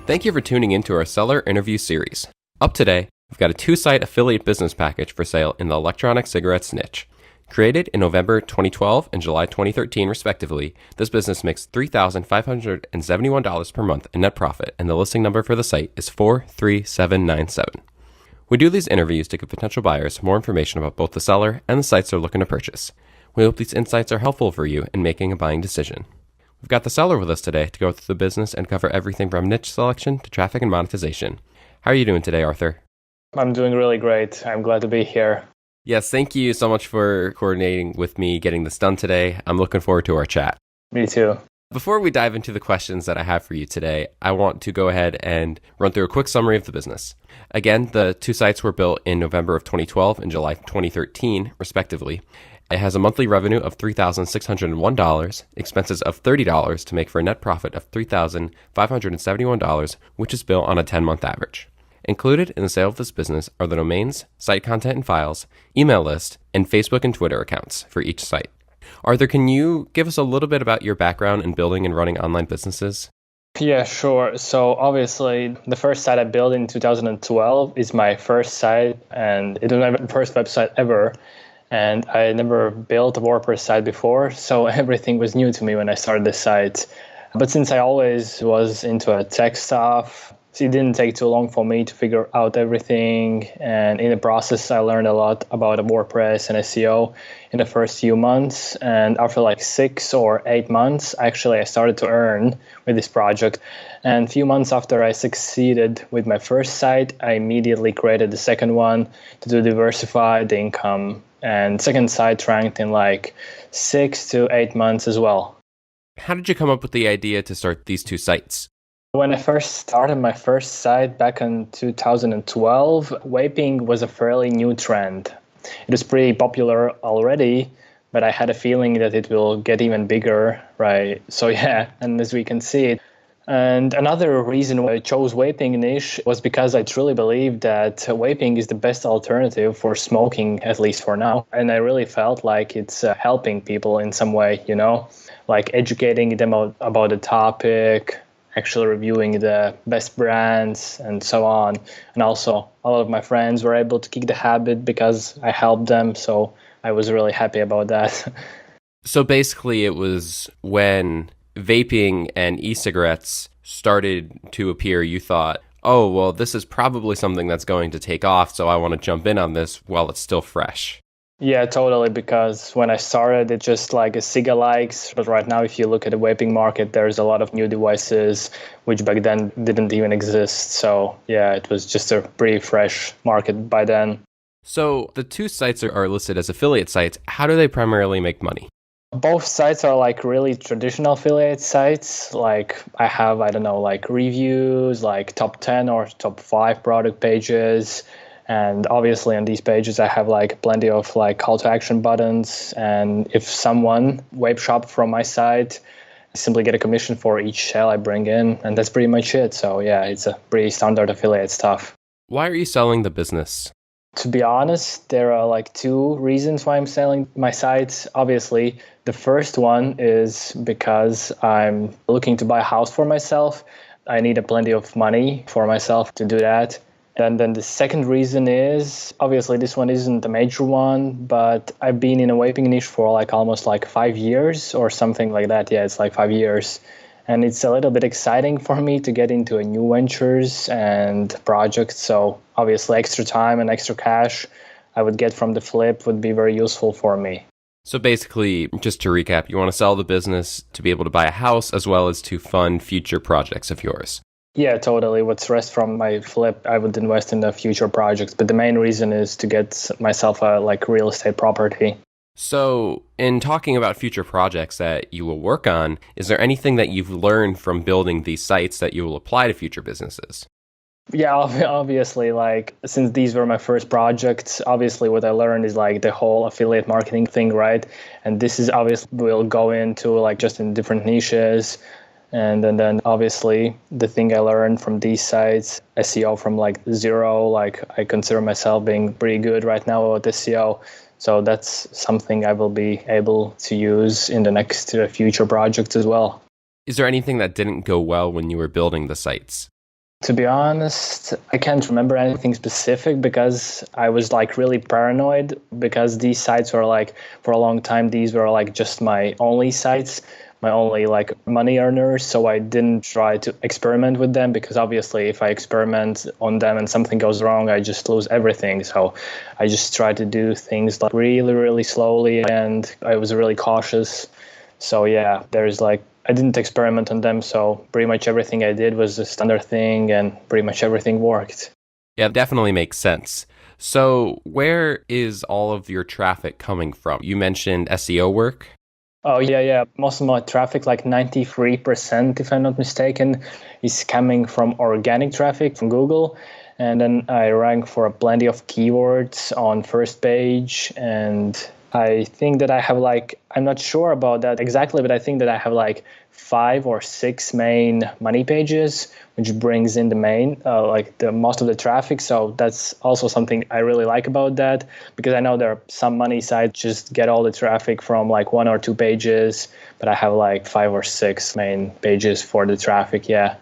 Thank you for tuning into our seller interview series. Up today, we've got a 2-site affiliate business package for sale in the electronic cigarettes niche. Created in November 2012 and July 2013, respectively, this business makes $3,571 per month in net profit, and the listing number for the site is 43797. We do these interviews to give potential buyers more information about both the seller and the sites they're looking to purchase. We hope these insights are helpful for you in making a buying decision. We've got the seller with us today to go through the business and cover everything from niche selection to traffic and monetization. How are you doing today, Arthur? I'm doing really great. I'm glad to be here. Yes, thank you so much for coordinating with me getting this done today. I'm looking forward to our chat. Me too. Before we dive into the questions that I have for you today, I want to go ahead and run through a quick summary of the business. Again, the 2 sites were built in November of 2012 and July 2013, respectively. It has a monthly revenue of $3,601, expenses of $30 to make for a net profit of $3,571, which is built on a 10-month average. Included in the sale of this business are the domains, site content and files, email list, and Facebook and Twitter accounts for each site. Arthur, can you give us a little bit about your background in building and running online businesses? Yeah, sure. So obviously, the first site I built in 2012 is my first site, and it was my first website ever. And I never built a WordPress site before, so everything was new to me when I started the site. But since I always was into tech stuff, it didn't take too long for me to figure out everything. And in the process, I learned a lot about WordPress and SEO in the first few months. And after like 6 or 8 months, actually, I started to earn with this project. And a few months after I succeeded with my first site, I immediately created the second one to diversify the income. And second site ranked in like 6 to 8 months as well. How did you come up with the idea to start these 2 sites? When I first started my first site back in 2012, vaping was a fairly new trend. It was pretty popular already, but I had a feeling that it will get even bigger, right? So yeah, and as we can see, and another reason why I chose vaping niche was because I truly believe that vaping is the best alternative for smoking, at least for now. And I really felt like it's helping people in some way, like educating them about the topic, actually reviewing the best brands and so on. And also, a lot of my friends were able to kick the habit because I helped them. So I was really happy about that. So basically, it was when vaping and e-cigarettes started to appear, you thought, oh, well, this is probably something that's going to take off, so I want to jump in on this while it's still fresh. Yeah, totally, because when I started, it's just like a ciga-likes, but right now, if you look at the vaping market, there's a lot of new devices, which back then didn't even exist. So yeah, it was just a pretty fresh market by then. So the 2 sites are listed as affiliate sites. How do they primarily make money? Both sites are like really traditional affiliate sites. Like I have, like reviews, like top 10 or top 5 product pages. And obviously on these pages, I have like plenty of like call to action buttons. And if someone web shop from my site, I simply get a commission for each sale I bring in. And that's pretty much it. So yeah, it's a pretty standard affiliate stuff. Why are you selling the business? To be honest, there are like 2 reasons why I'm selling my sites. Obviously, the first one is because I'm looking to buy a house for myself. I need plenty of money for myself to do that. And then the second reason is, obviously this one isn't a major one, but I've been in a vaping niche for like almost like 5 years or something like that. Yeah, it's like 5 years. And it's a little bit exciting for me to get into new ventures and projects. So obviously extra time and extra cash I would get from the flip would be very useful for me. So basically, just to recap, you want to sell the business to be able to buy a house as well as to fund future projects of yours. Yeah, totally. What's rest from my flip, I would invest in the future projects. But the main reason is to get myself a like real estate property. So in talking about future projects that you will work on, is there anything that you've learned from building these sites that you will apply to future businesses? Yeah, obviously, like since these were my first projects, obviously what I learned is like the whole affiliate marketing thing, right? And this is obviously will go into like just in different niches. And then obviously the thing I learned from these sites, SEO from like zero, like I consider myself being pretty good right now at SEO. So that's something I will be able to use in the next future projects as well. Is there anything that didn't go well when you were building the sites? To be honest, I can't remember anything specific because I was like really paranoid because these sites were like for a long time these were like just my only sites, my only like money earners, so I didn't try to experiment with them because obviously if I experiment on them and something goes wrong, I just lose everything. So I just tried to do things like really really slowly and I was really cautious. So yeah, there's like I didn't experiment on them, so pretty much everything I did was a standard thing and pretty much everything worked. Yeah, it definitely makes sense. So, where is all of your traffic coming from? You mentioned SEO work. Oh yeah. Most of my traffic, like 93%, if I'm not mistaken, is coming from organic traffic from Google. And then I rank for plenty of keywords on first page. And I think that I have like, I'm not sure about that exactly, but I think that I have like 5 or 6 main money pages, which brings in the main, like the most of the traffic. So that's also something I really like about that, because I know there are some money sites just get all the traffic from like 1 or 2 pages, but I have like 5 or 6 main pages for the traffic. Yeah.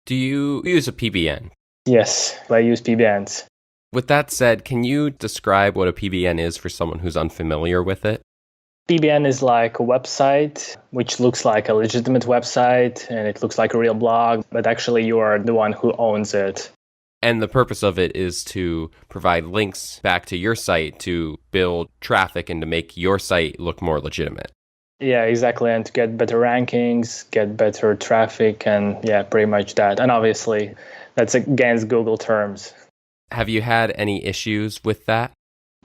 Do you use a PBN? Yes, I use PBNs. With that said, can you describe what a PBN is for someone who's unfamiliar with it? PBN is like a website which looks like a legitimate website and it looks like a real blog, but actually you are the one who owns it. And the purpose of it is to provide links back to your site to build traffic and to make your site look more legitimate. Yeah, exactly. And to get better rankings, get better traffic, and yeah, pretty much that. And obviously, that's against Google terms. Have you had any issues with that?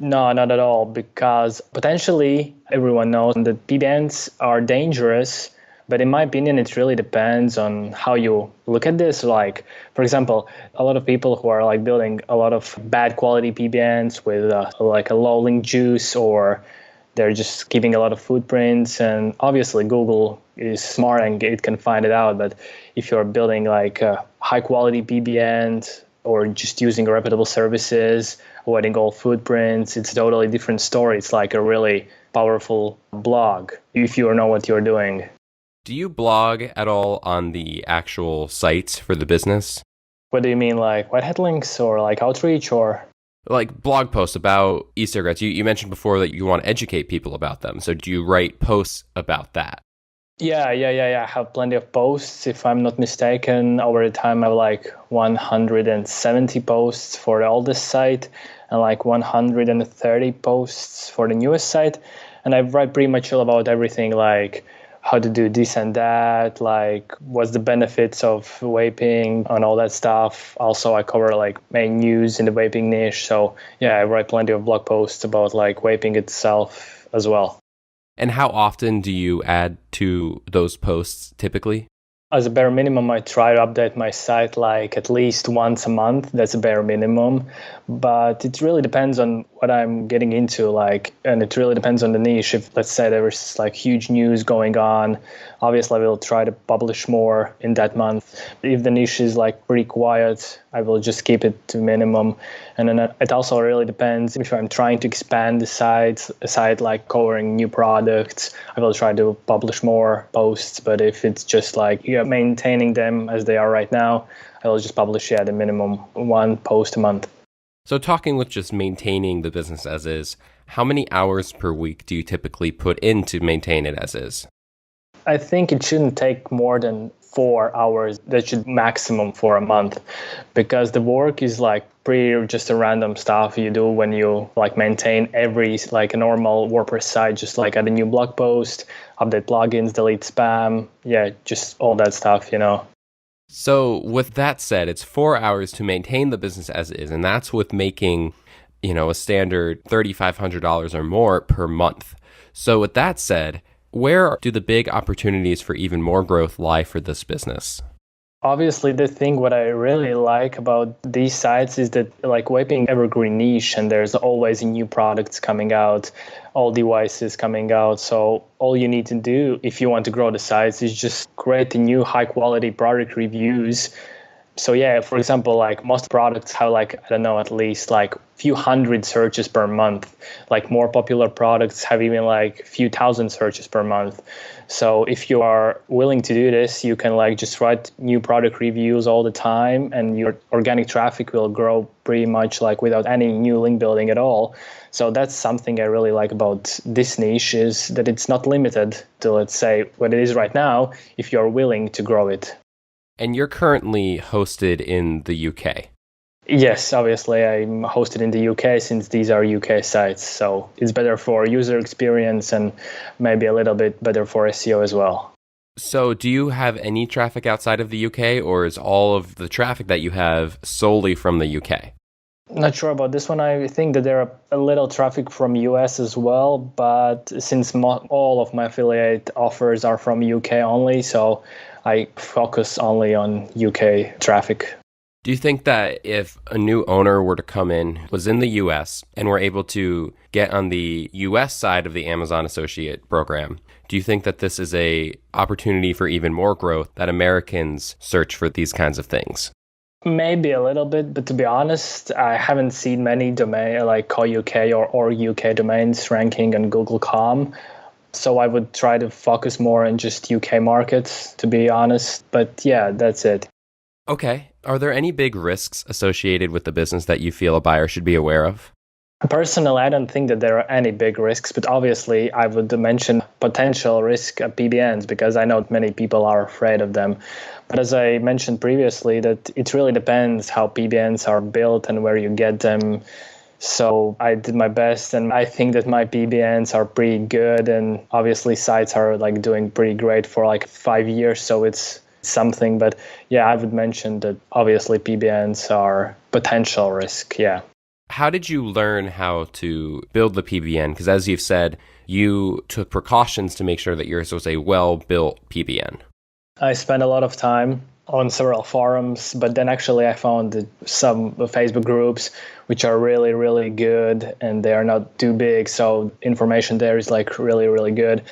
No, not at all, because potentially everyone knows that PBNs are dangerous. But in my opinion, it really depends on how you look at this. Like, for example, a lot of people who are like building a lot of bad quality PBNs with like a low link juice, or they're just keeping a lot of footprints. And obviously, Google is smart and it can find it out. But if you're building like a high quality PBN or just using reputable services, avoiding all footprints, it's a totally different story. It's like a really powerful blog if you know what you're doing. Do you blog at all on the actual sites for the business? What do you mean, like whitehead links or like outreach or? Like blog posts about e-cigarettes. You mentioned before that you want to educate people about them. So do you write posts about that? Yeah. I have plenty of posts. If I'm not mistaken, over the time I have like 170 posts for the oldest site and like 130 posts for the newest site. And I write pretty much all about everything, like how to do this and that, like what's the benefits of vaping and all that stuff. Also, I cover like main news in the vaping niche. So yeah, I write plenty of blog posts about like vaping itself as well. And how often do you add to those posts typically? As a bare minimum, I try to update my site like at least once a month. That's a bare minimum. But it really depends on what I'm getting into, like, and it really depends on the niche. If, let's say, there's like huge news going on, obviously I will try to publish more in that month. If the niche is like pretty quiet, I will just keep it to minimum. And then it also really depends if I'm trying to expand the site, a site like covering new products, I will try to publish more posts. But if it's just like maintaining them as they are right now, I will just publish the minimum 1 post a month. So talking with just maintaining the business as is, how many hours per week do you typically put in to maintain it as is? I think it shouldn't take more than 4 hours. That should maximum for a month, because the work is like pretty just a random stuff you do when you like maintain every like a normal WordPress site, just like add a new blog post, update plugins, delete spam, just all that stuff, So with that said, it's 4 hours to maintain the business as is, and that's with making, a standard $3,500 or more per month. So with that said, where do the big opportunities for even more growth lie for this business? Obviously, the thing what I really like about these sites is that like vaping evergreen niche, and there's always new products coming out, all devices coming out. So all you need to do if you want to grow the sites is just create a new high quality product reviews So yeah, for example, like most products have like, I don't know, at least like few hundred searches per month. Like more popular products have even like few thousand searches per month. So if you are willing to do this, you can like just write new product reviews all the time and your organic traffic will grow pretty much like without any new link building at all. So that's something I really like about this niche is that it's not limited to, let's say, what it is right now, if you're willing to grow it. And you're currently hosted in the UK. Yes, obviously I'm hosted in the UK since these are UK sites. So it's better for user experience and maybe a little bit better for SEO as well. So do you have any traffic outside of the UK, or is all of the traffic that you have solely from the UK? Not sure about this one. I think that there are a little traffic from US as well, but since all of my affiliate offers are from UK only, so I focus only on UK traffic. Do you think that if a new owner were to come in, was in the US, and were able to get on the US side of the Amazon Associate program, do you think that this is a opportunity for even more growth, that Americans search for these kinds of things? Maybe a little bit, but to be honest, I haven't seen many domain like call UK or UK domains ranking on Google.com. So I would try to focus more on just UK markets, to be honest. But yeah, that's it. Okay. Are there any big risks associated with the business that you feel a buyer should be aware of? Personally, I don't think that there are any big risks, but obviously I would mention potential risk at PBNs because I know many people are afraid of them. But as I mentioned previously, that it really depends how PBNs are built and where you get them. So I did my best, and I think that my PBNs are pretty good, and obviously sites are like doing pretty great for like 5 years, so it's something. But yeah, I would mention that obviously PBNs are potential risk. Yeah. How did you learn how to build the PBN? Because as you've said, you took precautions to make sure that yours was a well-built PBN. I spent a lot of time on several forums, but then actually I found some Facebook groups which are really, really good and they are not too big. So information there is like really, really good.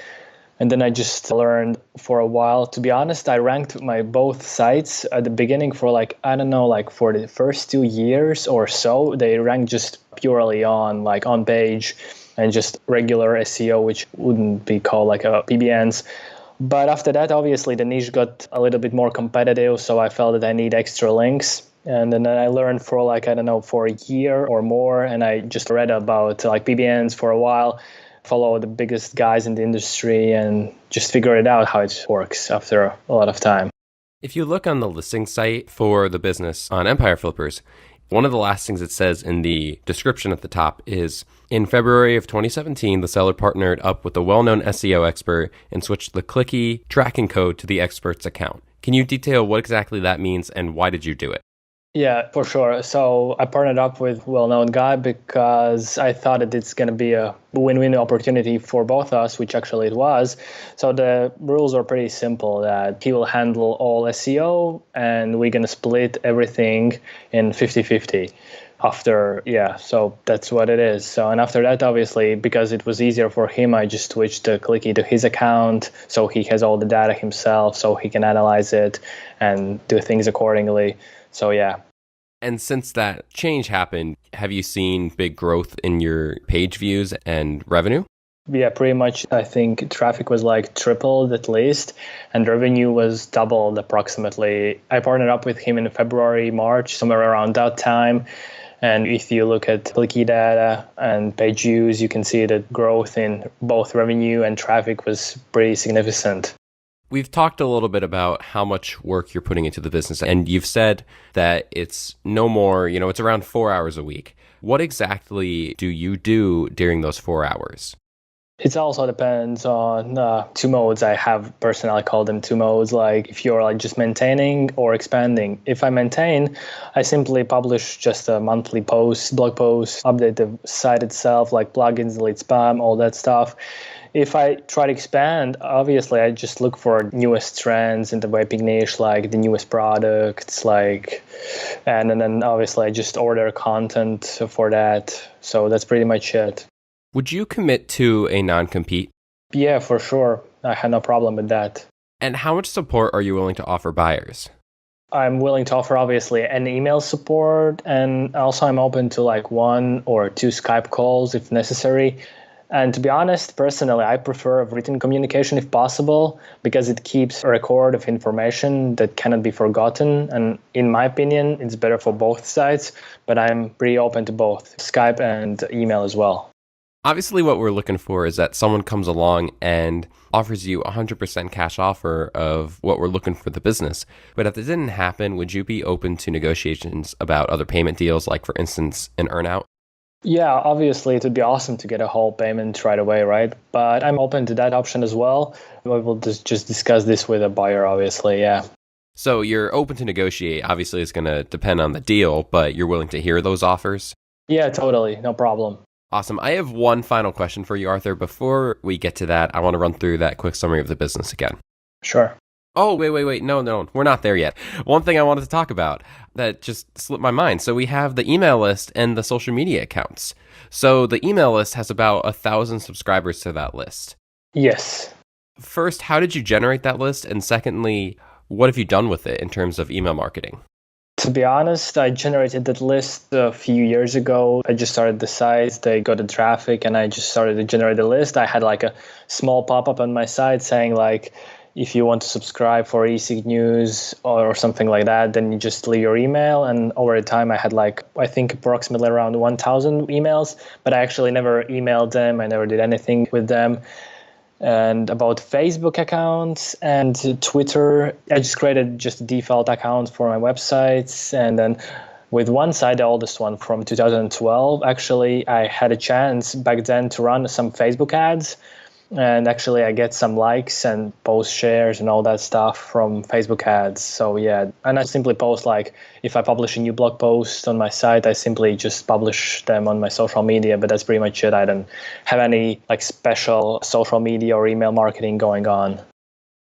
And then I just learned for a while. To be honest, I ranked my both sites at the beginning for like, I don't know, like for the first 2 years or so, they ranked just purely on like on page and just regular SEO, which wouldn't be called like a PBNs. But after that, obviously, the niche got a little bit more competitive. So I felt that I need extra links. And then I learned for like, I don't know, for a year or more. And I just read about like PBNs for a while, follow the biggest guys in the industry and just figure it out how it works after a lot of time. If you look on the listing site for the business on Empire Flippers, one of the last things it says in the description at the top is, in February of 2017, the seller partnered up with a well-known SEO expert and switched the clicky tracking code to the expert's account. Can you detail what exactly that means and why did you do it? Yeah, for sure. So I partnered up with a well-known guy because I thought that it's going to be a win-win opportunity for both us, which actually it was. So the rules are pretty simple, that he will handle all SEO and we're going to split everything in 50-50 after, yeah, so that's what it is. So, and after that, obviously, because it was easier for him, I just switched the clicky to his account. So he has all the data himself, so he can analyze it and do things accordingly. So, yeah. And since that change happened, have you seen big growth in your page views and revenue? Yeah, pretty much. I think traffic was like tripled at least, and revenue was doubled approximately. I partnered up with him in February, March, somewhere around that time. And if you look at clicky data and page views, you can see that growth in both revenue and traffic was pretty significant. We've talked a little bit about how much work you're putting into the business, and you've said that it's no more, it's around 4 hours a week. What exactly do you do during those 4 hours? It also depends on two modes. I have personally, I call them two modes, like if you're like just maintaining or expanding. If I maintain, I simply publish just a monthly post, blog post, update the site itself, like plugins, delete spam, all that stuff. If I try to expand, obviously I just look for newest trends in the vaping niche, like the newest products, and then obviously I just order content for that. So that's pretty much it. Would you commit to a non-compete? Yeah, for sure. I had no problem with that. And how much support are you willing to offer buyers? I'm willing to offer obviously an email support, and also I'm open to like 1 or 2 Skype calls if necessary. And to be honest, personally, I prefer written communication if possible because it keeps a record of information that cannot be forgotten. And in my opinion, it's better for both sides, but I'm pretty open to both Skype and email as well. Obviously, what we're looking for is that someone comes along and offers you a 100% cash offer of what we're looking for the business. But if it didn't happen, would you be open to negotiations about other payment deals, like, for instance, an earnout? Yeah, obviously, it would be awesome to get a whole payment right away, right? But I'm open to that option as well. We will just discuss this with a buyer, obviously, yeah. So you're open to negotiate. Obviously, it's going to depend on the deal, but you're willing to hear those offers? Yeah, totally. No problem. Awesome. I have one final question for you, Arthur. Before we get to that, I want to run through that quick summary of the business again. Sure. Oh, wait. No, we're not there yet. One thing I wanted to talk about that just slipped my mind. So we have the email list and the social media accounts. So the email list has about 1,000 subscribers to that list. Yes. First, how did you generate that list? And secondly, what have you done with it in terms of email marketing? To be honest, I generated that list a few years ago. I just started the site, they got the traffic, and I just started to generate the list. I had like a small pop-up on my site saying like, if you want to subscribe for e-sig news or something like that, then you just leave your email. And over time, I had like, I think approximately around 1,000 emails, but I actually never emailed them. I never did anything with them. And about Facebook accounts and Twitter, I just created just a default account for my websites. And then with one site, the oldest one from 2012, actually, I had a chance back then to run some Facebook ads. And actually, I get some likes and post shares and all that stuff from Facebook ads. So yeah, and I simply post like, if I publish a new blog post on my site, I simply just publish them on my social media, but that's pretty much it. I don't have any like special social media or email marketing going on.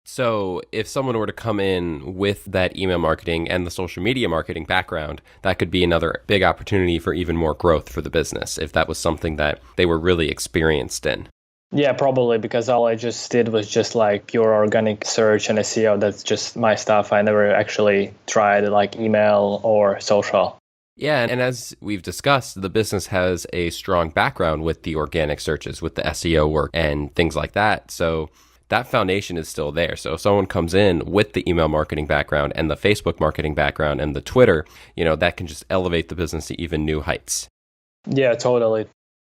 So if someone were to come in with that email marketing and the social media marketing background, that could be another big opportunity for even more growth for the business if that was something that they were really experienced in. Yeah, probably, because all I just did was just like pure organic search and SEO. That's just my stuff. I never actually tried like email or social. Yeah, and as we've discussed, the business has a strong background with the organic searches, with the SEO work and things like that. So that foundation is still there. So if someone comes in with the email marketing background and the Facebook marketing background and the Twitter, that can just elevate the business to even new heights. Yeah, totally.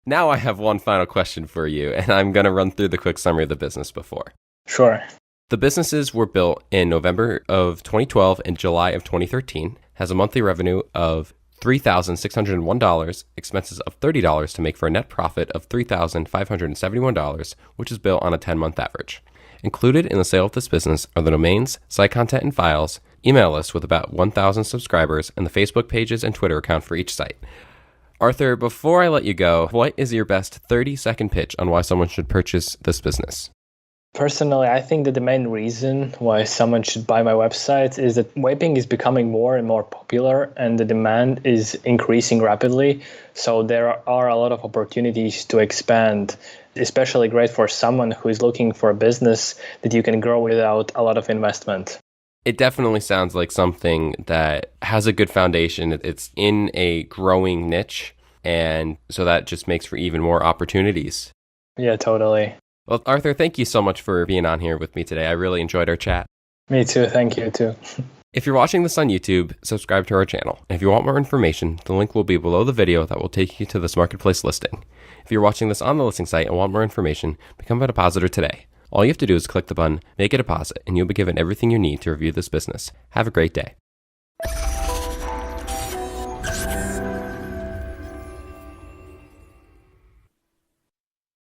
Now I have one final question for you, and I'm going to run through the quick summary of the business before. Sure. The businesses were built in November of 2012 and July of 2013, has a monthly revenue of $3,601, expenses of $30 to make for a net profit of $3,571, which is built on a 10-month average. Included in the sale of this business are the domains, site content and files, email lists with about 1,000 subscribers, and the Facebook pages and Twitter account for each site. Arthur, before I let you go, what is your best 30-second pitch on why someone should purchase this business? Personally, I think that the main reason why someone should buy my website is that vaping is becoming more and more popular and the demand is increasing rapidly. So there are a lot of opportunities to expand, especially great for someone who is looking for a business that you can grow without a lot of investment. It definitely sounds like something that has a good foundation. It's in a growing niche, and so that just makes for even more opportunities. Yeah, totally. Well, Arthur, thank you so much for being on here with me today. I really enjoyed our chat. Me too. Thank you too. If you're watching this on YouTube, subscribe to our channel. And if you want more information, the link will be below the video that will take you to this marketplace listing. If you're watching this on the listing site and want more information, become a depositor today. All you have to do is click the button, make a deposit, and you'll be given everything you need to review this business. Have a great day.